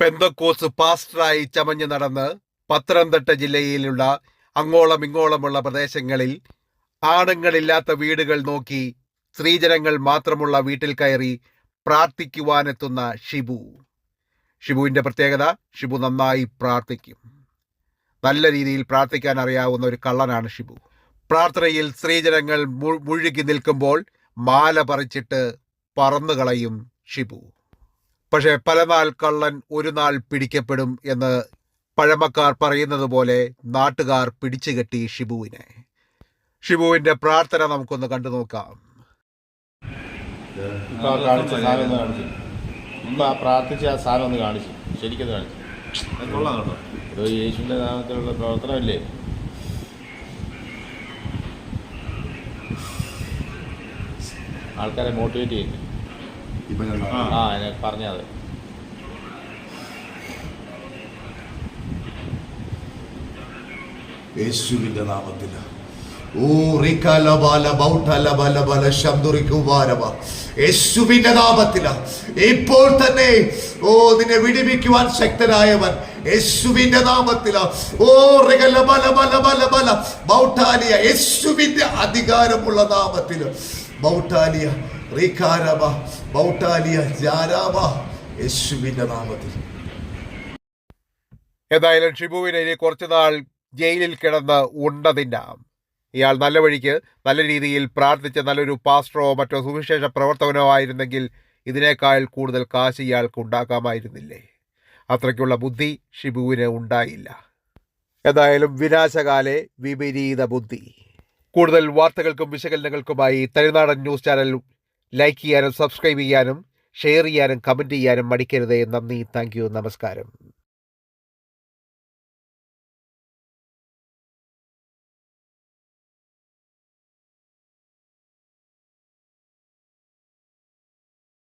പെന്തക്കോസ് പാസ്റ്ററായി ചമഞ്ഞു നടന്ന് പത്തനംതിട്ട ജില്ലയിലുള്ള അങ്ങോളം ഇങ്ങോളമുള്ള പ്രദേശങ്ങളിൽ ആണുങ്ങളില്ലാത്ത വീടുകൾ നോക്കി സ്ത്രീജനങ്ങൾ മാത്രമുള്ള വീട്ടിൽ കയറി പ്രാർത്ഥിക്കുവാനെത്തുന്ന ഷിബുവിൻ്റെ പ്രത്യേകത, ഷിബു നന്നായി പ്രാർത്ഥിക്കും. നല്ല രീതിയിൽ പ്രാർത്ഥിക്കാൻ അറിയാവുന്ന ഒരു കള്ളനാണ് ഷിബു. പ്രാർത്ഥനയിൽ സ്ത്രീജനങ്ങൾ മുഴുകി നിൽക്കുമ്പോൾ മാല പറിച്ചിട്ട് പറന്നുകളയും ഷിബു. പക്ഷെ പല നാൾ കള്ളൻ ഒരു നാൾ പിടിക്കപ്പെടും എന്ന് പഴമക്കാർ പറയുന്നത് പോലെ നാട്ടുകാർ പിടിച്ചുകെട്ടി ഷിബുവിന്റെ പ്രാർത്ഥന നമുക്കൊന്ന് കണ്ടു നോക്കാം. പ്രാർത്ഥിച്ച ആ സാധനം ഒന്ന് കാണിച്ചു, ശരിക്കും കാണിച്ചു. കൊള്ളാം കേട്ടോ. ഇത് യേശുവിൻ്റെ നാമത്തിലുള്ള പ്രവർത്തനമല്ലേ? ആൾക്കാരെ മോട്ടിവേറ്റ് ചെയ്യുന്നു. പറഞ്ഞത് യേശുവിന്റെ നാമത്തിൽ യേശുവിന്റെ നാമത്തില ഇപ്പോൾ തന്നെ നിന്നെ വിടിവിക്കുവാൻ ശക്തനായവൻ യേശുവിന്റെ നാമത്തില യേശുവിന്റെ അധികാരമുള്ള നാമത്തില് യേശുവിന്റെ നാമത്തിൽ. ഏതായാലും ഷിബുവിനെ ഇനി കുറച്ചുനാൾ ജയിലിൽ കിടന്ന് ഉണ്ട തിന്നാം. ഇയാൾ നല്ല വഴിക്ക് നല്ല രീതിയിൽ പ്രാർത്ഥിച്ച നല്ലൊരു പാസ്റ്ററോ മറ്റോ സുവിശേഷ പ്രവർത്തകനോ ആയിരുന്നെങ്കിൽ ഇതിനേക്കാൾ കൂടുതൽ കാശ് ഇയാൾക്ക് ഉണ്ടാക്കാമായിരുന്നില്ലേ? അത്രയ്ക്കുള്ള ബുദ്ധി ഷിബുവിന് ഉണ്ടായില്ല. ഏതായാലും വിനാശകാലെ വിപരീത ബുദ്ധി. കൂടുതൽ വാർത്തകൾക്കും വിശകലനങ്ങൾക്കുമായി തമിഴ്നാടൻ ന്യൂസ് ചാനൽ ലൈക്ക് ചെയ്യാനും സബ്സ്ക്രൈബ് ചെയ്യാനും ഷെയർ ചെയ്യാനും കമൻറ്റ് ചെയ്യാനും മടിക്കരുതേ. നന്ദി, താങ്ക് യു, നമസ്കാരം.